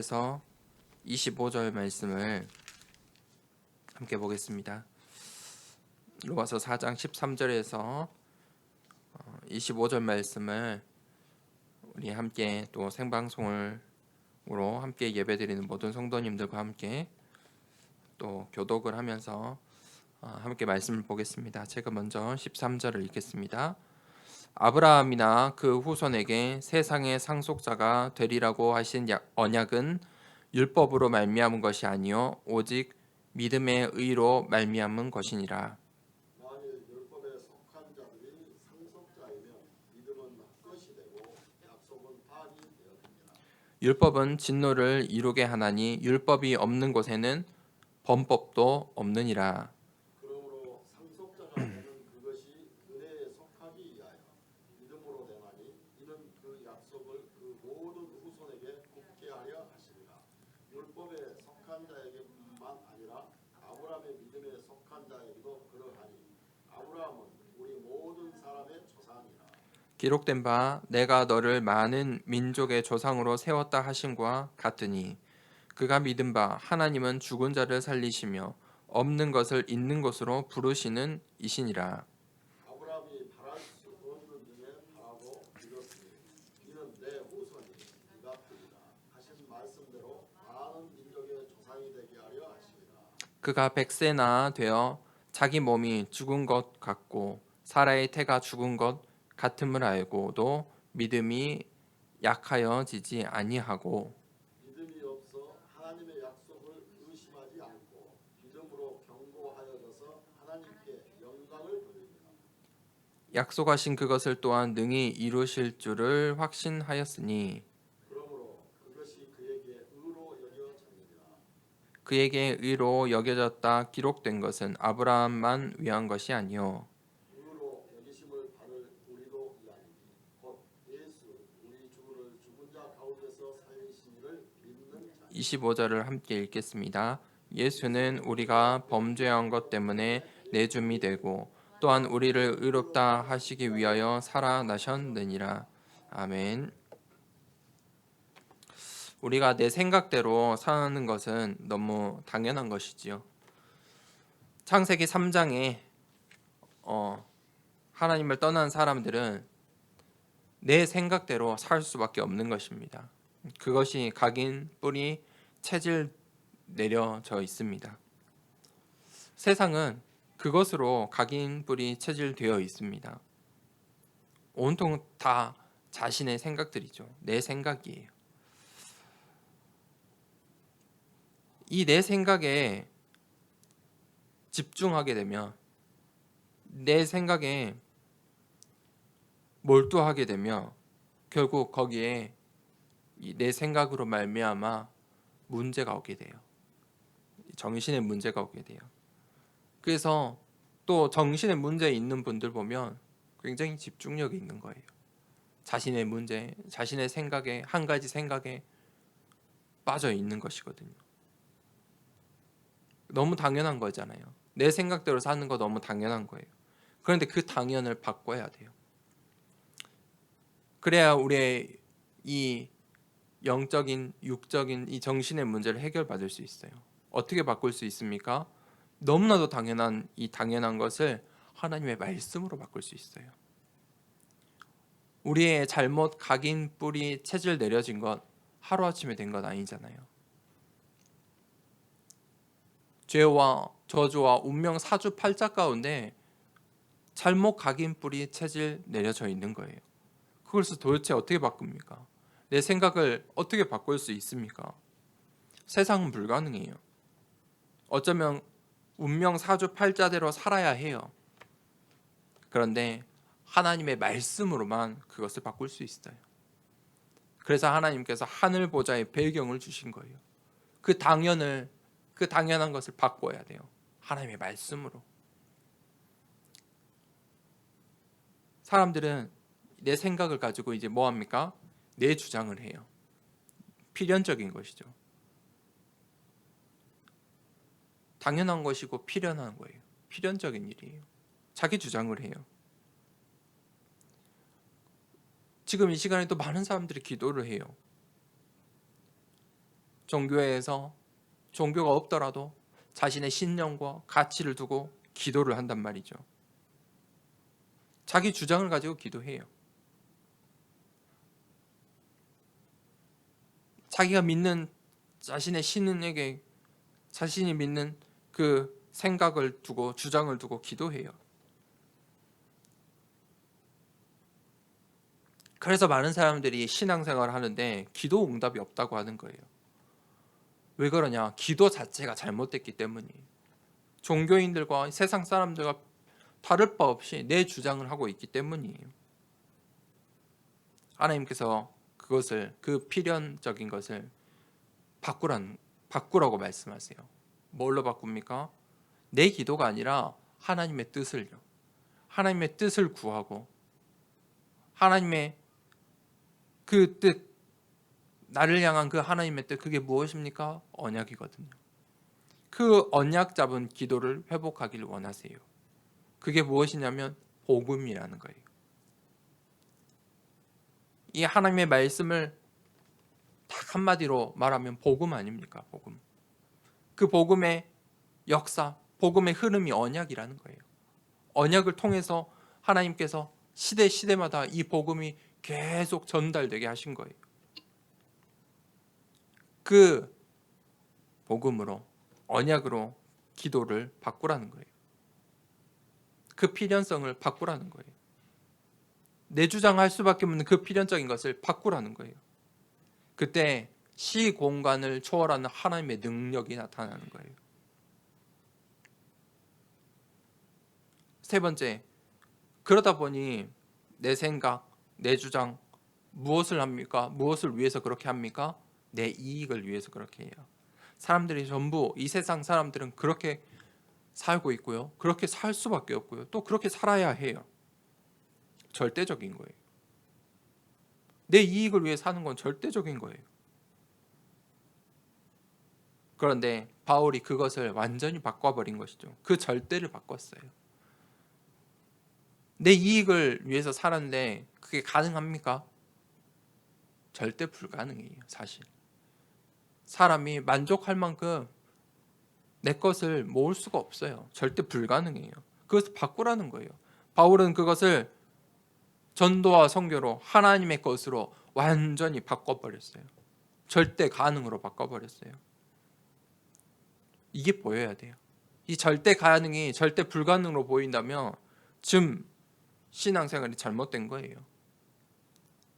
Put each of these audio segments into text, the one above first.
그래서 25절 말씀을 함께 보겠습니다. 로마서 4장 13절에서 25절 말씀을 우리 함께 또 생방송으로 함께 예배드리는 모든 성도님들과 함께 또 교독을 하면서 함께 말씀을 보겠습니다. 제가 먼저 13절을 읽겠습니다. 아브라함이나 그 후손에게 세상의 상속자가 되리라고 하신 언약은 율법으로 말미암은 것이 아니요 오직 믿음의 의로 말미암은 것이니라. 만일 율법에 속한 자들이 상속자이면 믿음은 낫것이 되고 약속은 반이 되었느니라. 율법은 진노를 이루게 하나니 율법이 없는 곳에는 범법도 없느니라. 그러므로 상속자가 되는 그것이 은혜에 속하기 위하여 믿음으로 되나니 이는 그 약속을 그 모든 후손에게 굳게 하려 하시리라. 율법에 속한 자에게만 아니라 아브라함의 믿음에 속한 자에게도 그러하니 아브라함은 우리 모든 사람의 조상이라. 기록된 바 내가 너를 많은 민족의 조상으로 세웠다 하심과 같으니 그가 믿은 바 하나님은 죽은 자를 살리시며 없는 것을 있는 것으로 부르시는 이시니라. 아브라함이 바랄 수 없는 중에 바라고 믿었으니 이는 내 후손이 네가 되리라 하신 말씀대로 많은 민족의 조상이 되게 하려 하시니라. 그가 100세나 되어 자기 몸이 죽은 것 같고 사라의 태가 죽은 것 같음을 알고도 믿음이 약하여지지 아니하고 믿음이 없어 하나님의 약속을 의심하지 않고 믿음으로 경고하여져서 하나님께 영광을 돌리니라. 약속하신 그것을 또한 능히 이루실 줄을 확신하였으니 그러므로 그것이 그에게 의로 여겨졌느니라. 그에게 의로 여겨졌다 기록된 것은 아브라함만 위한 것이 아니요 의로 여기심을 받을 우리도 이하니 곧 예수 우리 주를 죽은 자 가운데서 살리신 이를 믿는 자. 25절을 함께 읽겠습니다. 예수는 우리가 범죄한 것 때문에 내줌이 되고 또한 우리를 의롭다 하시기 위하여 살아나셨느니라. 아멘. 우리가 내 생각대로 사는 것은 너무 당연한 것이지요. 창세기 3장에 하나님을 떠난 사람들은 내 생각대로 살 수밖에 없는 것입니다. 그것이 각인, 뿌리, 체질 내려져 있습니다. 세상은 그것으로 각인, 뿌리, 체질되어 있습니다. 온통 다 자신의 생각들이죠. 내 생각이에요. 이 내 생각에 집중하게 되면, 내 생각에 몰두하게 되면 결국 거기에 내 생각으로 말미암아 문제가 오게 돼요. 정신의 문제가 오게 돼요. 그래서 또 정신의 문제 있는 분들 보면 굉장히 집중력이 있는 거예요. 자신의 문제, 자신의 생각에, 한 가지 생각에 빠져 있는 것이거든요. 너무 당연한 거잖아요. 내 생각대로 사는 거 너무 당연한 거예요. 그런데 그 당연을 바꿔야 돼요. 그래야 우리의 이 영적인, 육적인 이 정신의 문제를 해결받을 수 있어요. 어떻게 바꿀 수 있습니까? 너무나도 당연한 이 당연한 것을 하나님의 말씀으로 바꿀 수 있어요. 우리의 잘못, 각인, 뿌리, 체질 내려진 것 하루아침에 된 건 아니잖아요. 죄와 저주와 운명 사주팔자 가운데 잘못, 각인, 뿌리, 체질 내려져 있는 거예요. 그것을 도대체 어떻게 바꿉니까? 내 생각을 어떻게 바꿀 수 있습니까? 세상은 불가능해요. 어쩌면 운명 사주팔자대로 살아야 해요. 그런데 하나님의 말씀으로만 그것을 바꿀 수 있어요. 그래서 하나님께서 하늘 보좌의 배경을 주신 거예요. 그 당연한 것을 바꿔야 돼요. 하나님의 말씀으로. 사람들은 내 생각을 가지고 이제 뭐 합니까? 내 주장을 해요. 필연적인 것이죠. 당연한 것이고 필연한 거예요. 필연적인 일이에요. 자기 주장을 해요. 지금 이 시간에 또 많은 사람들이 기도를 해요. 종교에서 종교가 없더라도 자신의 신념과 가치를 두고 기도를 한단 말이죠. 자기 주장을 가지고 기도해요. 자기가 믿는 자신의 신에게 자신이 믿는 그 생각을 두고 주장을 두고 기도해요. 그래서 많은 사람들이 신앙생활을 하는데 기도 응답이 없다고 하는 거예요. 왜 그러냐? 기도 자체가 잘못됐기 때문이에요. 종교인들과 세상 사람들과 다를 바 없이 내 주장을 하고 있기 때문이에요. 하나님께서 그것을 그 필연적인 것을 바꾸라고 말씀하세요. 뭘로 바꿉니까? 내 기도가 아니라 하나님의 뜻을요. 하나님의 뜻을 구하고 하나님의 그 뜻, 나를 향한 그 하나님의 뜻, 그게 무엇입니까? 언약이거든요. 그 언약 잡은 기도를 회복하기를 원하세요. 그게 무엇이냐면 복음이라는 거예요. 이 하나님의 말씀을 딱 한마디로 말하면 복음 아닙니까? 복음. 그 복음의 역사, 복음의 흐름이 언약이라는 거예요. 언약을 통해서 하나님께서 시대마다 이 복음이 계속 전달되게 하신 거예요. 그 복음으로, 언약으로 기도를 바꾸라는 거예요. 그 필연성을 바꾸라는 거예요. 내 주장할 수밖에 없는 그 필연적인 것을 바꾸라는 거예요. 그때 시공간을 초월하는 하나님의 능력이 나타나는 거예요. 세 번째, 그러다 보니 내 생각, 내 주장 무엇을 합니까? 무엇을 위해서 그렇게 합니까? 내 이익을 위해서 그렇게 해요. 사람들이 전부 이 세상 사람들은 그렇게 살고 있고요. 그렇게 살 수밖에 없고요. 또 그렇게 살아야 해요. 절대적인 거예요. 내 이익을 위해 사는 건 절대적인 거예요. 그런데 바울이 그것을 완전히 바꿔버린 것이죠. 그 절대를 바꿨어요. 내 이익을 위해서 살았는데 그게 가능합니까? 절대 불가능해요, 사실. 사람이 만족할 만큼 내 것을 모을 수가 없어요. 절대 불가능해요. 그것을 바꾸라는 거예요. 바울은 그것을 전도와 선교로 하나님의 것으로 완전히 바꿔버렸어요. 절대 가능으로 바꿔버렸어요. 이게 보여야 돼요. 이 절대 가능이 절대 불가능으로 보인다면 지금 신앙생활이 잘못된 거예요.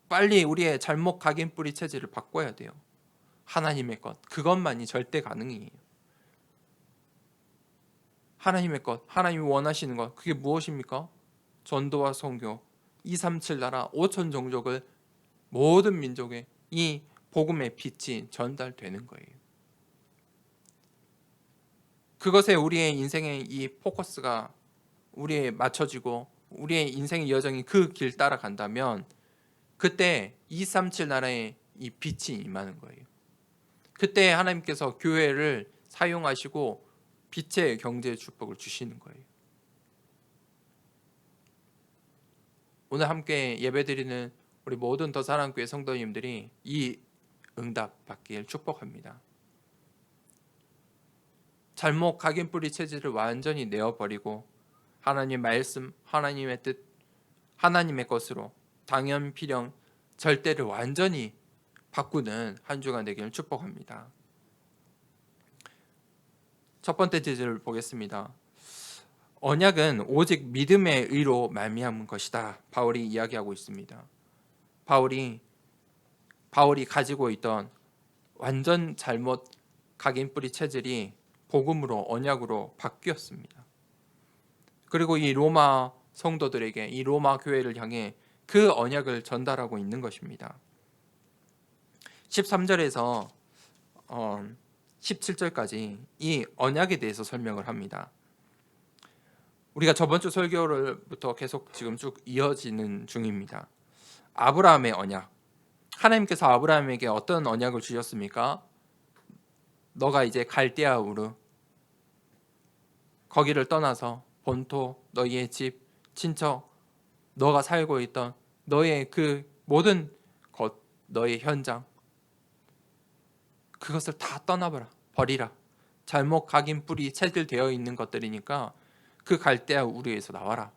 빨리 우리의 잘못 각인뿌리 체질을 바꿔야 돼요. 하나님의 것, 그것만이 절대 가능이에요. 하나님의 것, 하나님이 원하시는 것, 그게 무엇입니까? 전도와 선교, 237 나라 5천 종족을 모든 민족에 이 복음의 빛이 전달되는 거예요. 그것에 우리의 인생의 이 포커스가 우리에 맞춰지고 우리의 인생의 여정이 그 길 따라간다면 그때 237 나라에 이 빛이 임하는 거예요. 그때 하나님께서 교회를 사용하시고 빛의 경제 축복을 주시는 거예요. 오늘 함께 예배드리는 우리 모든 더 사랑교회 성도님들이 이 응답 받길 축복합니다. 잘못 각인뿌리 체질을 완전히 내어버리고 하나님의 말씀, 하나님의 뜻, 하나님의 것으로 당연, 필연, 절대를 완전히 바꾸는 한 주간 되기를 축복합니다. 첫 번째 제지를 보겠습니다. 언약은 오직 믿음의 의로 말미암은 것이다. 바울이 이야기하고 있습니다. 바울이 가지고 있던 완전 잘못 각인뿌리 체질이 복음으로 언약으로 바뀌었습니다. 그리고 이 로마 성도들에게 이 로마 교회를 향해 그 언약을 전달하고 있는 것입니다. 13절에서 17절까지 이 언약에 대해서 설명을 합니다. 우리가 저번 주 설교를부터 계속 지금 쭉 이어지는 중입니다. 아브라함의 언약. 하나님께서 아브라함에게 어떤 언약을 주셨습니까? 너가 이제 갈대아 우르 거기를 떠나서 본토, 너희의 집, 친척, 너가 살고 있던 너의 그 모든 것, 너의 현장 그것을 다 버리라. 잘못 각인 뿌리 체질되어 있는 것들이니까 그 갈대아 우르에서 나와라.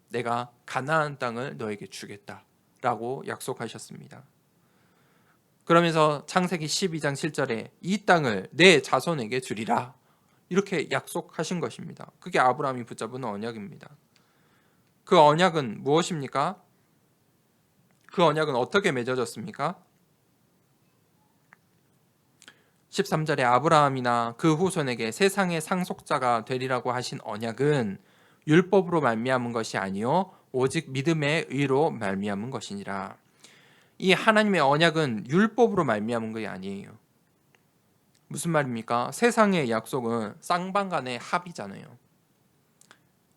내가 가나안 땅을 너에게 주겠다라고 약속하셨습니다. 그러면서 창세기 12장 7절에 이 땅을 내 자손에게 주리라 이렇게 약속하신 것입니다. 그게 아브라함이 붙잡은 언약입니다. 그 언약은 무엇입니까? 그 언약은 어떻게 맺어졌습니까? 13절에 아브라함이나 그 후손에게 세상의 상속자가 되리라고 하신 언약은 율법으로 말미암은 것이 아니요 오직 믿음의 의로 말미암은 것이니라. 이 하나님의 언약은 율법으로 말미암은 것이 아니에요. 무슨 말입니까? 세상의 약속은 쌍방 간의 합의잖아요.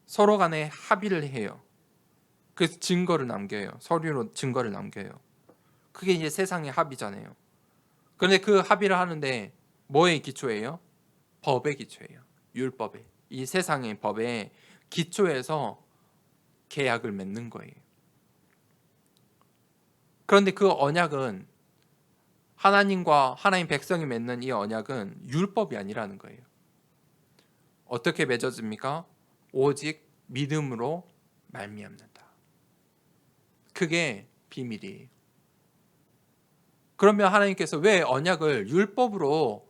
서로 간에 합의를 해요. 그래서 증거를 남겨요. 서류로 증거를 남겨요. 그게 이제 세상의 합의잖아요. 그런데 그 합의를 하는데 뭐의 기초예요? 법의 기초예요. 율법에. 이 세상의 법에 기초해서 계약을 맺는 거예요. 그런데 그 언약은 하나님과 하나님 백성이 맺는 이 언약은 율법이 아니라는 거예요. 어떻게 맺어집니까? 오직 믿음으로 말미암는다. 그게 비밀이에요. 그러면 하나님께서 왜 언약을 율법으로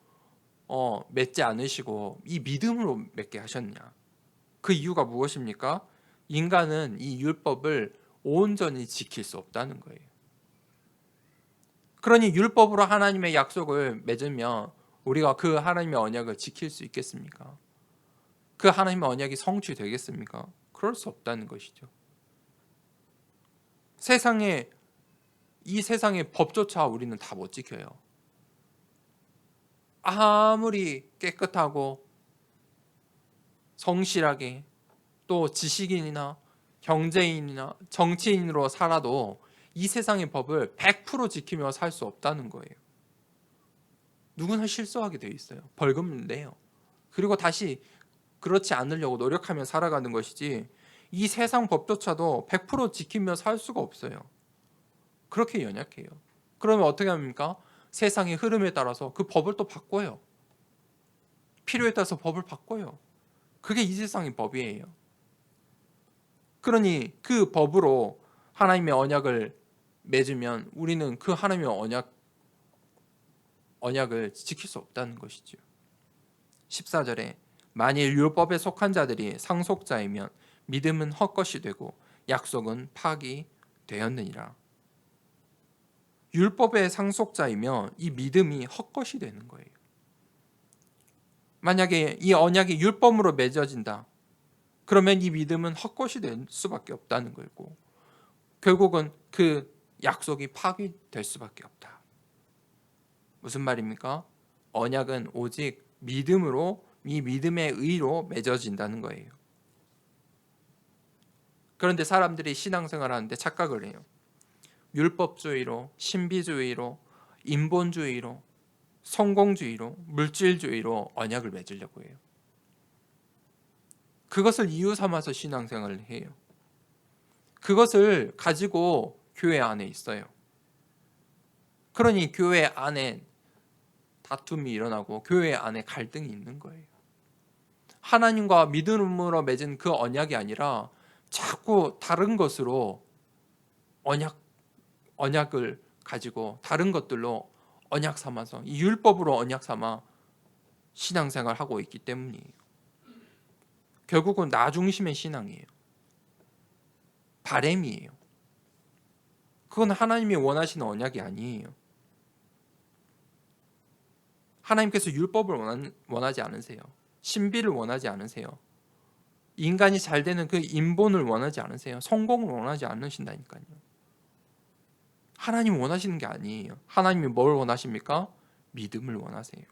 맺지 않으시고 이 믿음으로 맺게 하셨냐? 그 이유가 무엇입니까? 인간은 이 율법을 온전히 지킬 수 없다는 거예요. 그러니 율법으로 하나님의 약속을 맺으면 우리가 그 하나님의 언약을 지킬 수 있겠습니까? 그 하나님의 언약이 성취되겠습니까? 그럴 수 없다는 것이죠. 이 세상의 법조차 우리는 다 못 지켜요. 아무리 깨끗하고 성실하게 또 지식인이나 경제인이나 정치인으로 살아도 이 세상의 법을 100% 지키며 살 수 없다는 거예요. 누구나 실수하게 돼 있어요. 벌금을 내요. 그리고 다시 그렇지 않으려고 노력하며 살아가는 것이지 이 세상 법조차도 100% 지키며 살 수가 없어요. 그렇게 연약해요. 그러면 어떻게 합니까? 세상의 흐름에 따라서 그 법을 또 바꿔요. 필요에 따라서 법을 바꿔요. 그게 이 세상의 법이에요. 그러니 그 법으로 하나님의 언약을 맺으면 우리는 그 하나님의 언약을 지킬 수 없다는 것이죠. 14절에 만일 율법에 속한 자들이 상속자이면 믿음은 헛것이 되고 약속은 파기되었느니라. 율법의 상속자이면 이 믿음이 헛것이 되는 거예요. 만약에 이 언약이 율법으로 맺어진다. 그러면 이 믿음은 헛것이 될 수밖에 없다는 거고 결국은 그 약속이 파기될 수밖에 없다. 무슨 말입니까? 언약은 오직 믿음으로 이 믿음의 의로 맺어진다는 거예요. 그런데 사람들이 신앙생활 하는데 착각을 해요. 율법주의로, 신비주의로, 인본주의로, 성공주의로, 물질주의로 언약을 맺으려고 해요. 그것을 이유 삼아서 신앙생활을 해요. 그것을 가지고 교회 안에 있어요. 그러니 교회 안에 다툼이 일어나고 교회 안에 갈등이 있는 거예요. 하나님과 믿음으로 맺은 그 언약이 아니라 자꾸 다른 것으로 언약을 가지고 다른 것들로 언약 삼아서 이 율법으로 언약 삼아 신앙생활하고 있기 때문이에요. 결국은 나 중심의 신앙이에요. 바램이에요. 그건 하나님이 원하시는 언약이 아니에요. 하나님께서 율법을 원하지 않으세요. 신비를 원하지 않으세요. 인간이 잘 되는 그 인본을 원하지 않으세요. 성공을 원하지 않으신다니까요. 하나님 원하시는 게 아니에요. 하나님이 뭘 원하십니까? 믿음을 원하세요.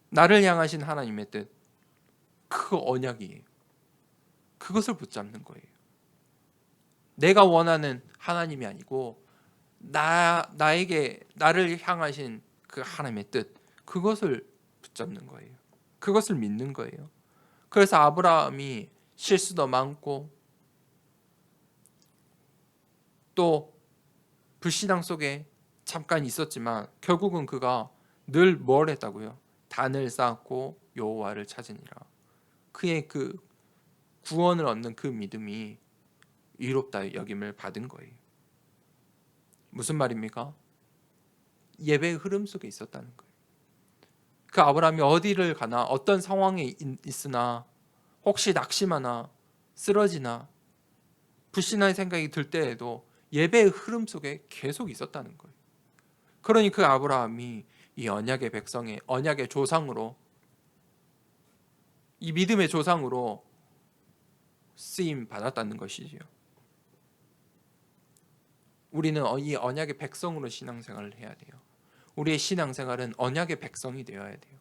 나를 향하신 하나님의 뜻, 그 언약이에요. 그것을 붙잡는 거예요. 내가 원하는 하나님이 아니고 나를 향하신 그 하나님의 뜻, 그것을 붙잡는 거예요. 그것을 믿는 거예요. 그래서 아브라함이 실수도 많고 또 불신앙 속에 잠깐 있었지만 결국은 그가 늘 뭘 했다고요? 단을 쌓고 여호와를 찾으니라. 그의 그 구원을 얻는 그 믿음이 의롭다 여김을 받은 거예요. 무슨 말입니까? 예배의 흐름 속에 있었다는 거예요. 그 아브라함이 어디를 가나 어떤 상황에 있으나 혹시 낙심하나 쓰러지나 불신의 생각이 들 때에도 예배의 흐름 속에 계속 있었다는 거예요. 그러니 그 아브라함이 이 언약의 백성의 언약의 조상으로, 이 믿음의 조상으로 쓰임 받았다는 것이지요. 우리는 이 언약의 백성으로 신앙생활을 해야 돼요. 우리의 신앙생활은 언약의 백성이 되어야 돼요.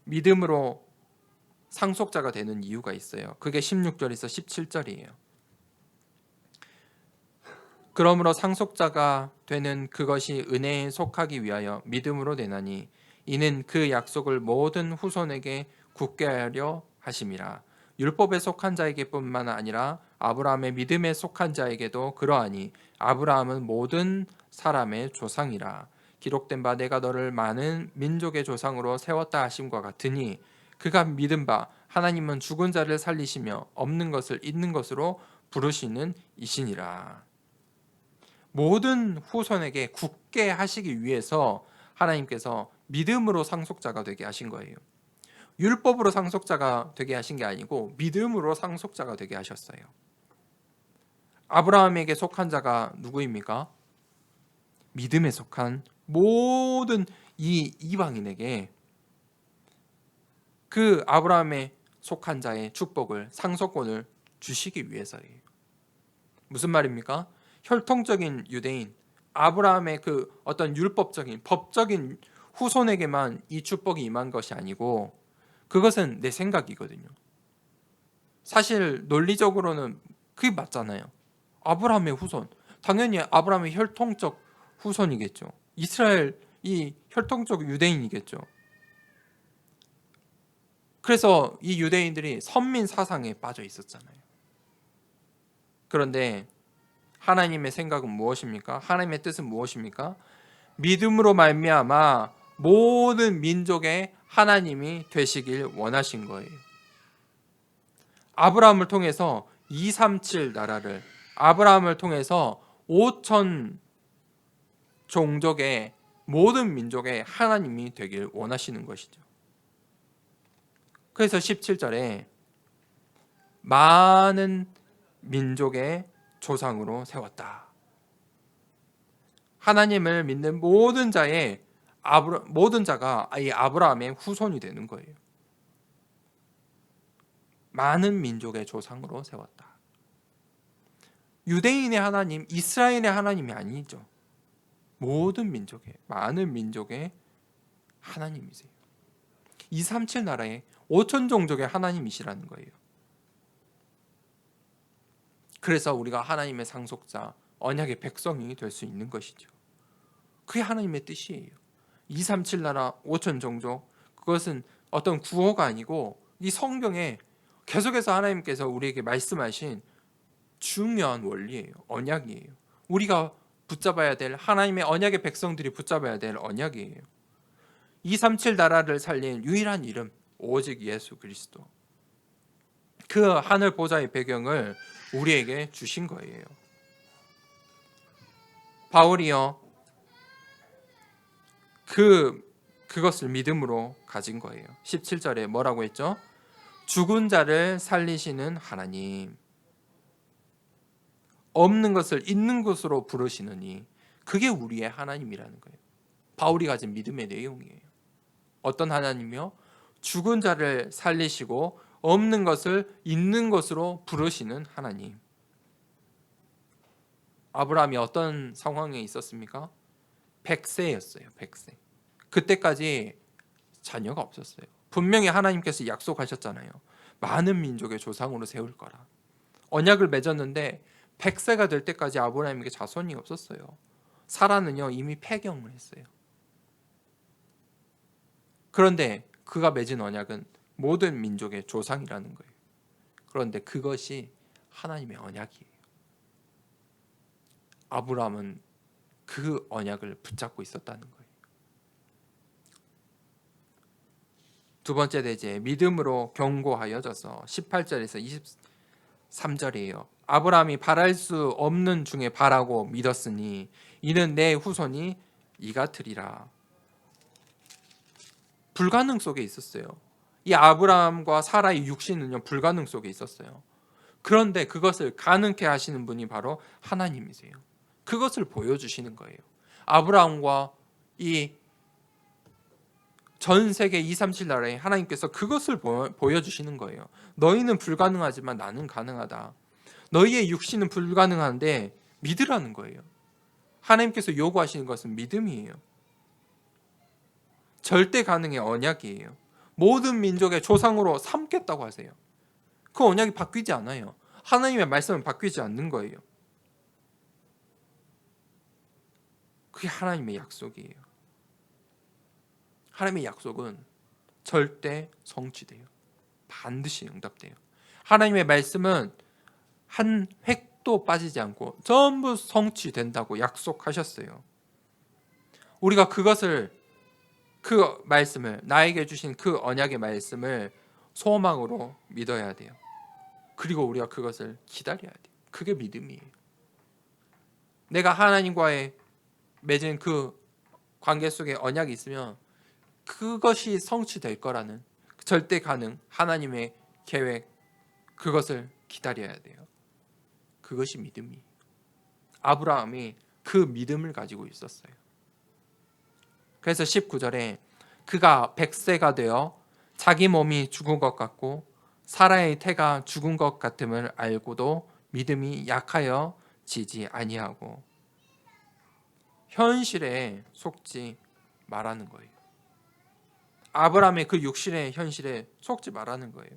믿음으로 상속자가 되는 이유가 있어요. 그게 16절에서 17절이에요. 그러므로 상속자가 되는 그것이 은혜에 속하기 위하여 믿음으로 되나니 이는 그 약속을 모든 후손에게 굳게 하려 하심이라. 율법에 속한 자에게뿐만 아니라 아브라함의 믿음에 속한 자에게도 그러하니 아브라함은 모든 사람의 조상이라. 기록된 바 내가 너를 많은 민족의 조상으로 세웠다 하심과 같으니 그가 믿은 바 하나님은 죽은 자를 살리시며 없는 것을 있는 것으로 부르시는 이시니라. 모든 후손에게 굳게 하시기 위해서 하나님께서 믿음으로 상속자가 되게 하신 거예요. 율법으로 상속자가 되게 하신 게 아니고 믿음으로 상속자가 되게 하셨어요. 아브라함에게 속한 자가 누구입니까? 믿음에 속한 모든 이 이방인에게 그 아브라함에 속한 자의 축복을, 상속권을 주시기 위해서예요. 무슨 말입니까? 혈통적인 유대인, 아브라함의 그 어떤 율법적인, 법적인 후손에게만 이 축복이 임한 것이 아니고 그것은 내 생각이거든요. 사실 논리적으로는 그게 맞잖아요. 아브라함의 후손, 당연히 아브라함의 혈통적 후손이겠죠. 이스라엘이 혈통적 유대인이겠죠. 그래서 이 유대인들이 선민 사상에 빠져 있었잖아요. 그런데 하나님의 생각은 무엇입니까? 하나님의 뜻은 무엇입니까? 믿음으로 말미암아 모든 민족의 하나님이 되시길 원하신 거예요. 아브라함을 통해서 237 나라를, 아브라함을 통해서 5천 종족의 모든 민족의 하나님이 되길 원하시는 것이죠. 그래서 17절에 많은 민족의 조상으로 세웠다. 하나님을 믿는 모든 자가 이 아브라함의 후손이 되는 거예요. 많은 민족의 조상으로 세웠다. 유대인의 하나님, 이스라엘의 하나님이 아니죠. 모든 민족의, 많은 민족의 하나님이세요. 237 나라의 5천 종족의 하나님이시라는 거예요. 그래서 우리가 하나님의 상속자, 언약의 백성이 될 수 있는 것이죠. 그게 하나님의 뜻이에요. 237 나라 5천 종족, 그것은 어떤 구호가 아니고 이 성경에 계속해서 하나님께서 우리에게 말씀하신 중요한 원리예요. 언약이에요. 우리가 붙잡아야 될, 하나님의 언약의 백성들이 붙잡아야 될 언약이에요. 237 나라를 살린 유일한 이름, 오직 예수 그리스도. 그 하늘 보좌의 배경을 우리에게 주신 거예요. 바울이요, 그것을 믿음으로 가진 거예요. 17절에 뭐라고 했죠? 죽은 자를 살리시는 하나님, 없는 것을 있는 것으로 부르시느니, 그게 우리의 하나님이라는 거예요. 바울이 가진 믿음의 내용이에요. 어떤 하나님이요? 죽은 자를 살리시고 없는 것을 있는 것으로 부르시는 하나님. 아브라함이 어떤 상황에 있었습니까? 100세였어요. 100세. 그때까지 자녀가 없었어요. 분명히 하나님께서 약속하셨잖아요. 많은 민족의 조상으로 세울 거라. 언약을 맺었는데 100세가 될 때까지 아브라함에게 자손이 없었어요. 사라는요, 이미 폐경을 했어요. 그런데 그가 맺은 언약은 모든 민족의 조상이라는 거예요. 그런데 그것이 하나님의 언약이에요. 아브라함은 그 언약을 붙잡고 있었다는 거예요. 두 번째 대제 믿음으로 견고하여져서 18절에서 23절이에요. 아브라함이 바랄 수 없는 중에 바라고 믿었으니 이는 내 후손이 이같으리라. 불가능 속에 있었어요. 이 아브라함과 사라의 육신은요 불가능 속에 있었어요. 그런데 그것을 가능케 하시는 분이 바로 하나님이세요. 그것을 보여주시는 거예요. 아브라함과 이 전 세계 237 나라에 하나님께서 그것을 보여주시는 거예요. 너희는 불가능하지만 나는 가능하다. 너희의 육신은 불가능한데 믿으라는 거예요. 하나님께서 요구하시는 것은 믿음이에요. 절대 가능의 언약이에요. 모든 민족의 조상으로 삼겠다고 하세요. 그 언약이 바뀌지 않아요. 하나님의 말씀은 바뀌지 않는 거예요. 그게 하나님의 약속이에요. 하나님의 약속은 절대 성취돼요. 반드시 응답돼요. 하나님의 말씀은 한 획도 빠지지 않고 전부 성취된다고 약속하셨어요. 우리가 그것을 그 말씀을 나에게 주신 그 언약의 말씀을 소망으로 믿어야 돼요. 그리고 우리가 그것을 기다려야 돼요. 그게 믿음이에요. 내가 하나님과의 맺은 그 관계 속에 언약이 있으면 그것이 성취될 거라는 절대 가능 하나님의 계획, 그것을 기다려야 돼요. 그것이 믿음이에요. 아브라함이 그 믿음을 가지고 있었어요. 그래서 19절에 그가 100세가 되어 자기 몸이 죽은 것 같고 사라의 태가 죽은 것 같음을 알고도 믿음이 약하여 지지 아니하고, 현실에 속지 말라는 거예요. 아브라함의 그 육신의 현실에 속지 말라는 거예요.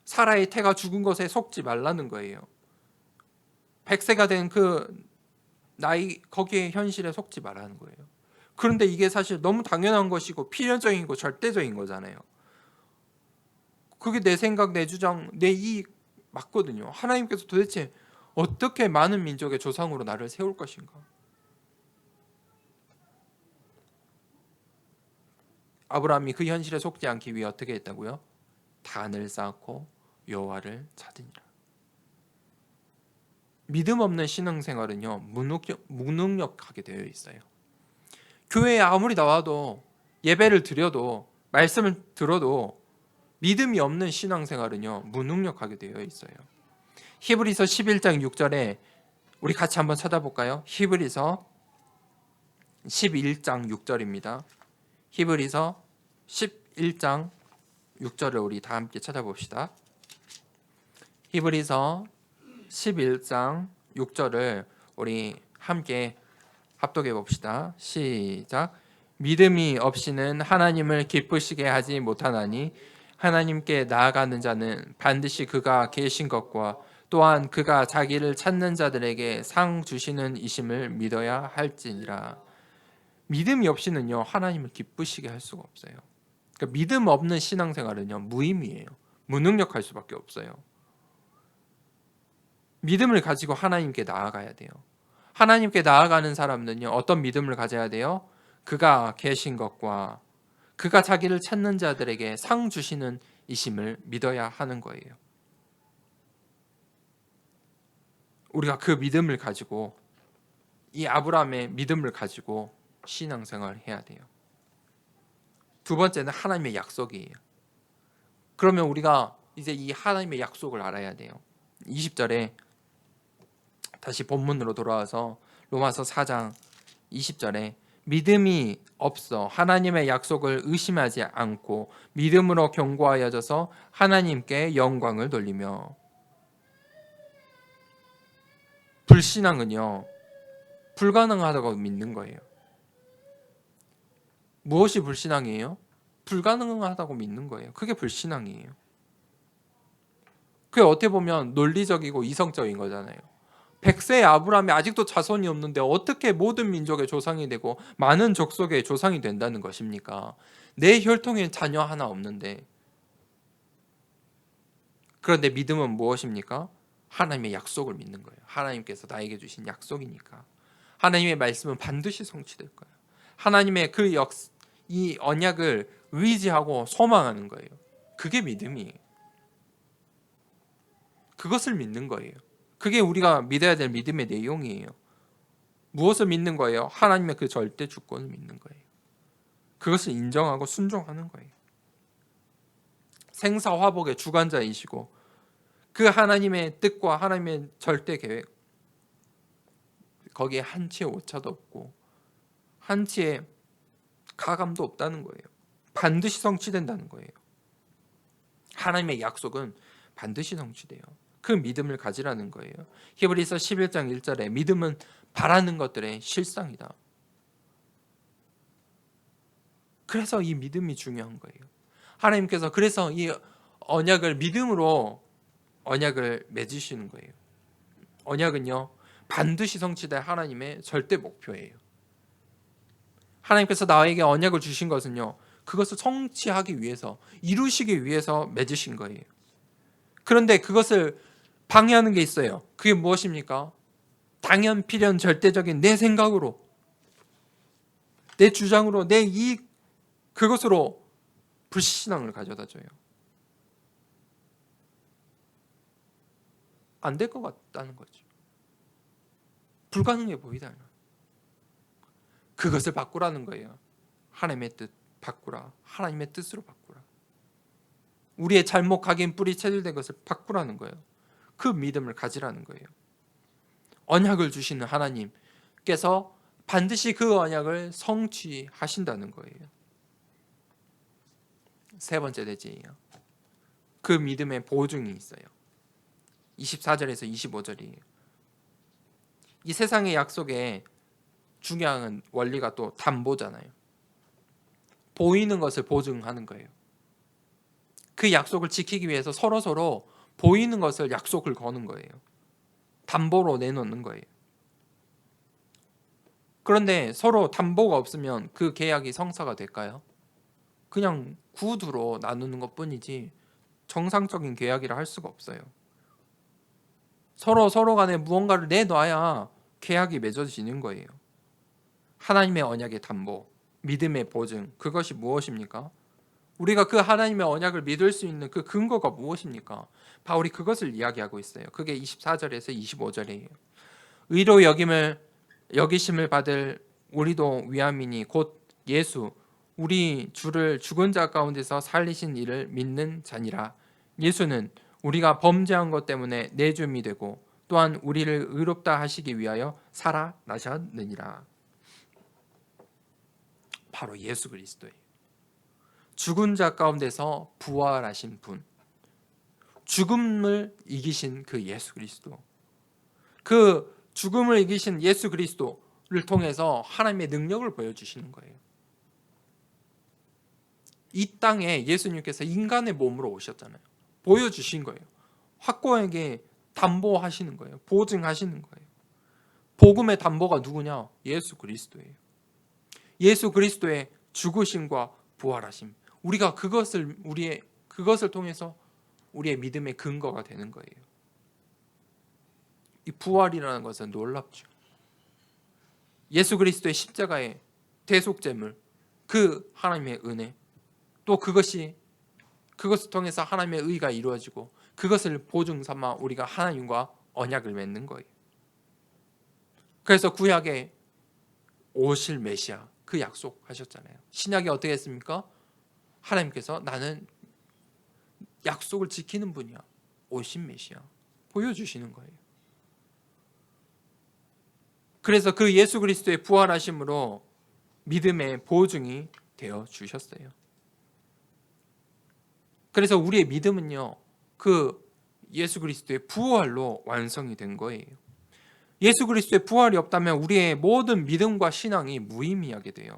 사라의 태가 죽은 것에 속지 말라는 거예요. 100세가 된 그 나이 거기에 현실에 속지 말라는 거예요. 그런데 이게 사실 너무 당연한 것이고 필연적이고 절대적인 거잖아요. 그게 내 생각, 내 주장, 내 이익 맞거든요. 하나님께서 도대체 어떻게 많은 민족의 조상으로 나를 세울 것인가? 아브라함이 그 현실에 속지 않기 위해 어떻게 했다고요? 단을 쌓고 여호와를 찾으니라. 믿음 없는 신앙생활은요 무능력하게 되어 있어요. 교회에 아무리 나와도 예배를 드려도 말씀을 들어도 믿음이 없는 신앙생활은요 무능력하게 되어 있어요. 히브리서 11장 6절에 우리 같이 한번 찾아볼까요? 히브리서 11장 6절입니다. 히브리서 11장 6절을 우리 다 함께 찾아봅시다. 히브리서 11장 6절을 우리 함께 합독해 봅시다. 시작. 믿음이 없이는 하나님을 기쁘시게 하지 못하나니 하나님께 나아가는 자는 반드시 그가 계신 것과 또한 그가 자기를 찾는 자들에게 상 주시는 이심을 믿어야 할지니라. 믿음이 없이는요 하나님을 기쁘시게 할 수가 없어요. 그러니까 믿음 없는 신앙생활은요 무의미해요. 무능력할 수밖에 없어요. 믿음을 가지고 하나님께 나아가야 돼요. 하나님께 나아가는 사람은요 어떤 믿음을 가져야 돼요? 그가 계신 것과 그가 자기를 찾는 자들에게 상 주시는 이심을 믿어야 하는 거예요. 우리가 그 믿음을 가지고, 이 아브라함의 믿음을 가지고 신앙생활을 해야 돼요. 두 번째는 하나님의 약속이에요. 그러면 우리가 이제 이 하나님의 약속을 알아야 돼요. 20절에 다시 본문으로 돌아와서 로마서 4장 20절에 믿음이 없어 하나님의 약속을 의심하지 않고 믿음으로 견고하여져서 하나님께 영광을 돌리며. 불신앙은요 불가능하다고 믿는 거예요. 무엇이 불신앙이에요? 불가능하다고 믿는 거예요. 그게 불신앙이에요. 그게 어떻게 보면 논리적이고 이성적인 거잖아요. 100세의 아브라함이 아직도 자손이 없는데 어떻게 모든 민족의 조상이 되고 많은 족속의 조상이 된다는 것입니까? 내 혈통에 자녀 하나 없는데. 그런데 믿음은 무엇입니까? 하나님의 약속을 믿는 거예요. 하나님께서 나에게 주신 약속이니까. 하나님의 말씀은 반드시 성취될 거예요. 하나님의 이 언약을 의지하고 소망하는 거예요. 그게 믿음이에요. 그것을 믿는 거예요. 그게 우리가 믿어야 될 믿음의 내용이에요. 무엇을 믿는 거예요? 하나님의 그 절대 주권을 믿는 거예요. 그것을 인정하고 순종하는 거예요. 생사화복의 주관자이시고 그 하나님의 뜻과 하나님의 절대 계획, 거기에 한치의 오차도 없고 한치의 가감도 없다는 거예요. 반드시 성취된다는 거예요. 하나님의 약속은 반드시 성취돼요. 그 믿음을 가지라는 거예요. 히브리서 11장 1절에 믿음은 바라는 것들의 실상이다. 그래서 이 믿음이 중요한 거예요. 하나님께서 그래서 이 언약을 믿음으로 언약을 맺으시는 거예요. 언약은요 반드시 성취될 하나님의 절대 목표예요. 하나님께서 나에게 언약을 주신 것은요 그것을 성취하기 위해서, 이루시기 위해서 맺으신 거예요. 그런데 그것을 방해하는 게 있어요. 그게 무엇입니까? 당연, 필연, 절대적인 내 생각으로, 내 주장으로, 내 이익, 그것으로 불신앙을 가져다 줘요. 안 될 것 같다는 거죠. 불가능해 보이다. 그것을 바꾸라는 거예요. 하나님의 뜻 바꾸라. 하나님의 뜻으로 바꾸라. 우리의 잘못 각인 뿌리 체질된 것을 바꾸라는 거예요. 그 믿음을 가지라는 거예요. 언약을 주시는 하나님께서 반드시 그 언약을 성취하신다는 거예요. 세 번째 대지예요. 그 믿음의 보증이 있어요. 24절에서 25절이에요. 이 세상의 약속에 중요한 원리가 또 담보잖아요. 보이는 것을 보증하는 거예요. 그 약속을 지키기 위해서 서로 보이는 것을 약속을 거는 거예요. 담보로 내놓는 거예요. 그런데 서로 담보가 없으면 그 계약이 성사가 될까요? 그냥 구두로 나누는 것뿐이지 정상적인 계약이라 할 수가 없어요. 서로 간에 무언가를 내놔야 계약이 맺어지는 거예요. 하나님의 언약의 담보, 믿음의 보증, 그것이 무엇입니까? 우리가 그 하나님의 언약을 믿을 수 있는 그 근거가 무엇입니까? 바울이 그것을 이야기하고 있어요. 그게 24절에서 25절이에요. 의로 여기심을 받을 우리도 위함이니 곧 예수 우리 주를 죽은 자 가운데서 살리신 이를 믿는 자니라. 예수는 우리가 범죄한 것 때문에 내줌이 되고 또한 우리를 의롭다 하시기 위하여 살아나셨느니라. 바로 예수 그리스도예요. 죽은 자 가운데서 부활하신 분, 죽음을 이기신 그 예수 그리스도, 그 죽음을 이기신 예수 그리스도를 통해서 하나님의 능력을 보여주시는 거예요. 이 땅에 예수님께서 인간의 몸으로 오셨잖아요. 보여주신 거예요. 확고하게 담보하시는 거예요. 보증하시는 거예요. 복음의 담보가 누구냐? 예수 그리스도예요. 예수 그리스도의 죽으심과 부활하심. 우리가 그것을 통해서 우리의 믿음의 근거가 되는 거예요. 이 부활이라는 것은 놀랍죠. 예수 그리스도의 십자가의 대속제물, 그 하나님의 은혜, 또 그것을 통해서 하나님의 의가 이루어지고 그것을 보증 삼아 우리가 하나님과 언약을 맺는 거예요. 그래서 구약에 오실 메시아 그 약속하셨잖아요. 신약이 어떻게 했습니까? 하나님께서 나는 약속을 지키는 분이야. 오신 메시아 보여주시는 거예요. 그래서 그 예수 그리스도의 부활하심으로 믿음의 보증이 되어 주셨어요. 그래서 우리의 믿음은요, 그 예수 그리스도의 부활로 완성이 된 거예요. 예수 그리스도의 부활이 없다면 우리의 모든 믿음과 신앙이 무의미하게 돼요.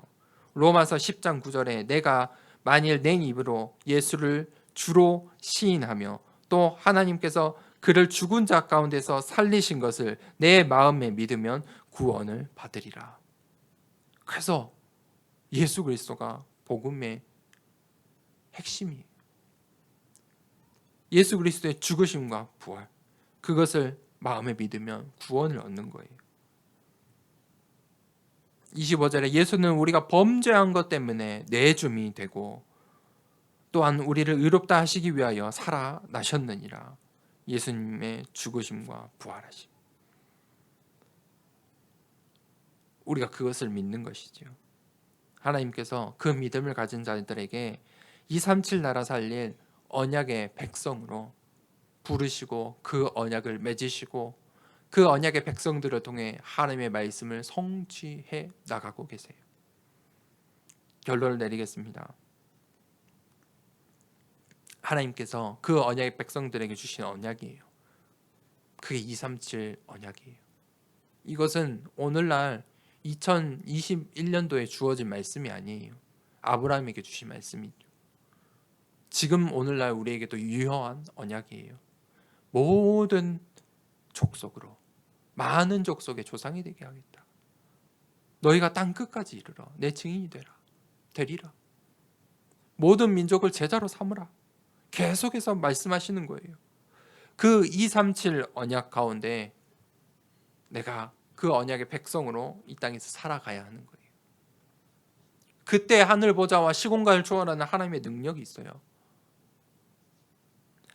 로마서 10장 9절에 내가 만일 내 입으로 예수를 주로 시인하며 또 하나님께서 그를 죽은 자 가운데서 살리신 것을 내 마음에 믿으면 구원을 받으리라. 그래서 예수 그리스도가 복음의 핵심이에요. 예수 그리스도의 죽으심과 부활, 그것을 마음에 믿으면 구원을 얻는 거예요. 25절에 예수는 우리가 범죄한 것 때문에 내줌이 되고 또한 우리를 의롭다 하시기 위하여 살아나셨느니라. 예수님의 죽으심과 부활하심. 우리가 그것을 믿는 것이지요. 하나님께서 그 믿음을 가진 자들에게 237 나라 살릴 언약의 백성으로 부르시고 그 언약을 맺으시고 그 언약의 백성들을 통해 하나님의 말씀을 성취해 나가고 계세요. 결론을 내리겠습니다. 하나님께서 그 언약의 백성들에게 주신 언약이에요. 그게 237 언약이에요. 이것은 오늘날 2021년도에 주어진 말씀이 아니에요. 아브라함에게 주신 말씀이죠. 지금 오늘날 우리에게도 유효한 언약이에요. 모든 족속으로 많은 족속의 조상이 되게 하겠다. 너희가 땅 끝까지 이르러 내 증인이 되리라. 모든 민족을 제자로 삼으라. 계속해서 말씀하시는 거예요. 그 237 언약 가운데 내가 그 언약의 백성으로 이 땅에서 살아가야 하는 거예요. 그때 하늘 보좌와 시공간을 초월하는 하나님의 능력이 있어요.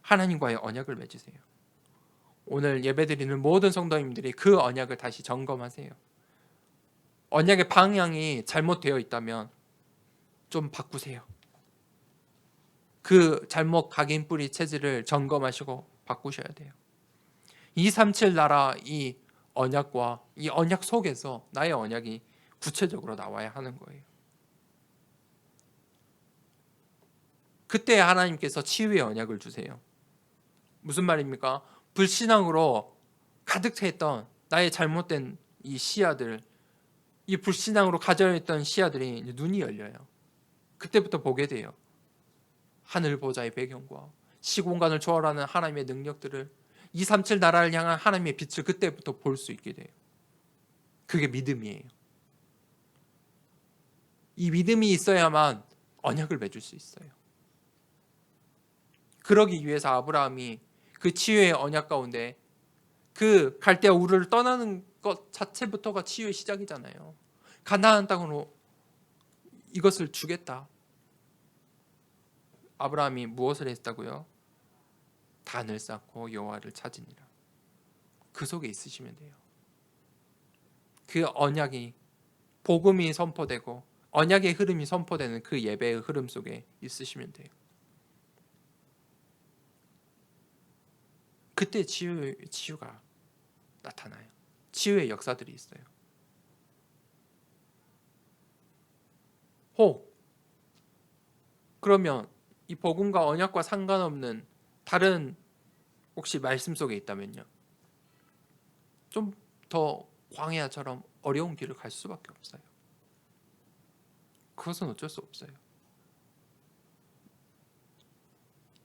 하나님과의 언약을 맺으세요. 오늘 예배드리는 모든 성도님들이 그 언약을 다시 점검하세요. 언약의 방향이 잘못되어 있다면 좀 바꾸세요. 그 잘못 각인 뿌리 체질을 점검하시고 바꾸셔야 돼요. 237 나라 이 언약과 이 언약 속에서 나의 언약이 구체적으로 나와야 하는 거예요. 그때 하나님께서 치유의 언약을 주세요. 무슨 말입니까? 불신앙으로 가득 차있던 나의 잘못된 이 씨앗들, 이 불신앙으로 가져있던 씨앗들이 눈이 열려요. 그때부터 보게 돼요. 하늘 보좌의 배경과 시공간을 초월하는 하나님의 능력들을 237 나라를 향한 하나님의 빛을 그때부터 볼 수 있게 돼요. 그게 믿음이에요. 이 믿음이 있어야만 언약을 맺을 수 있어요. 그러기 위해서 아브라함이 그 치유의 언약 가운데 그 갈대아 우르를 떠나는 것 자체부터가 치유의 시작이잖아요. 가나안 땅으로 이것을 주겠다. 아브라함이 무엇을 했다고요? 단을 쌓고 여호와를 찾으니라. 그 속에 있으시면 돼요. 그 언약이 복음이 선포되고 언약의 흐름이 선포되는 그 예배의 흐름 속에 있으시면 돼요. 그때 치유가 나타나요. 치유의 역사들이 있어요. 그러면 이 복음과 언약과 상관없는 다른 혹시 말씀 속에 있다면요? 좀 더 광야처럼 어려운 길을 갈 수밖에 없어요. 그것은 어쩔 수 없어요.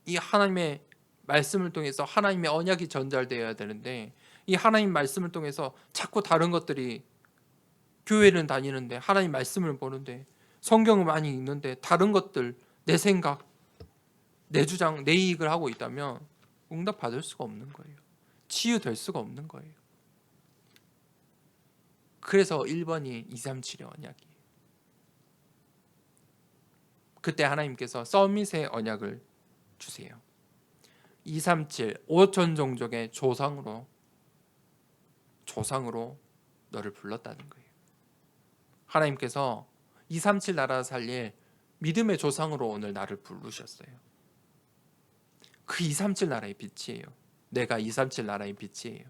이 하나님의 말씀을 통해서 하나님의 언약이 전달되어야 되는데 이 하나님 말씀을 통해서 자꾸 다른 것들이 교회는 다니는데 하나님 말씀을 보는데 성경을 많이 읽는데 다른 것들 내 생각, 내 주장, 내 이익을 하고 있다면 응답 받을 수가 없는 거예요. 치유될 수가 없는 거예요. 그래서 1번이 237의 언약이에요. 그때 하나님께서 서밋의 언약을 주세요. 237 5천 종족의 조상으로 너를 불렀다는 거예요. 하나님께서 237 나라 살릴 믿음의 조상으로 오늘 나를 부르셨어요. 그 237 나라의 빛이에요. 내가 237 나라의 빛이에요.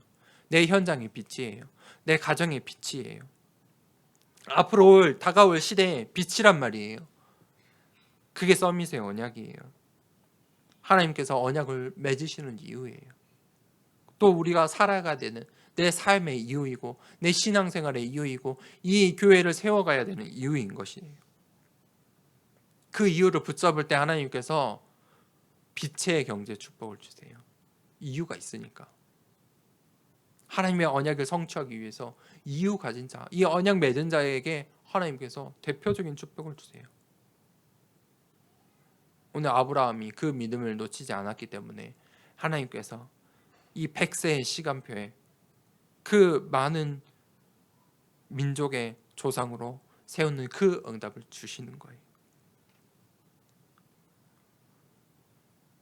내 현장의 빛이에요. 내 가정의 빛이에요. 앞으로 다가올 시대의 빛이란 말이에요. 그게 서밋의 언약이에요. 하나님께서 언약을 맺으시는 이유예요. 또 우리가 살아가야 되는 내 삶의 이유이고 내 신앙생활의 이유이고 이 교회를 세워가야 되는 이유인 것이에요. 그 이유를 붙잡을 때 하나님께서 빛의 경제 축복을 주세요. 이유가 있으니까. 하나님의 언약을 성취하기 위해서 이유 가진 자, 이 언약 맺은 자에게 하나님께서 대표적인 축복을 주세요. 오늘 아브라함이 그 믿음을 놓치지 않았기 때문에 하나님께서 이 100세의 시간표에 그 많은 민족의 조상으로 세우는 그 응답을 주시는 거예요.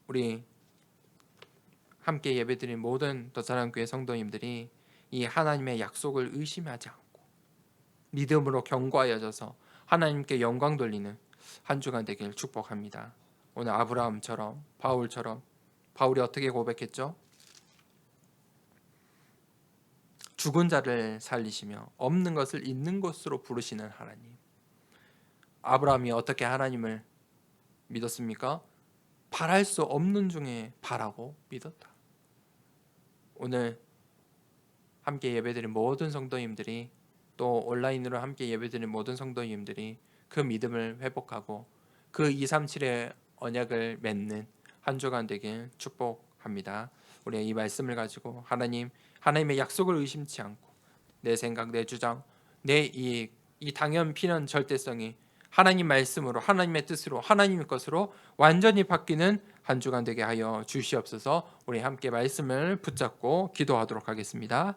우리 함께 예배드린 모든 더사랑교회 성도님들이 이 하나님의 약속을 의심하지 않고 믿음으로 견고하여져서 하나님께 영광 돌리는 한 주간 되길 축복합니다. 오늘 아브라함처럼 바울처럼, 바울이 어떻게 고백했죠? 죽은 자를 살리시며 없는 것을 있는 것으로 부르시는 하나님. 아브라함이 어떻게 하나님을 믿었습니까? 바랄 수 없는 중에 바라고 믿었다. 오늘 함께 예배드린 모든 성도님들이, 또 온라인으로 함께 예배드린 모든 성도님들이 그 믿음을 회복하고 그 237의 언약을 맺는 한 주간 되길 축복합니다. 우리 이 말씀을 가지고 하나님의 약속을 의심치 않고 내 생각, 내 주장, 내 이익, 이 당연 필연 절대성이 하나님 말씀으로, 하나님의 뜻으로, 하나님의 것으로 완전히 바뀌는 한 주간 되게 하여 주시옵소서. 우리 함께 말씀을 붙잡고 기도하도록 하겠습니다.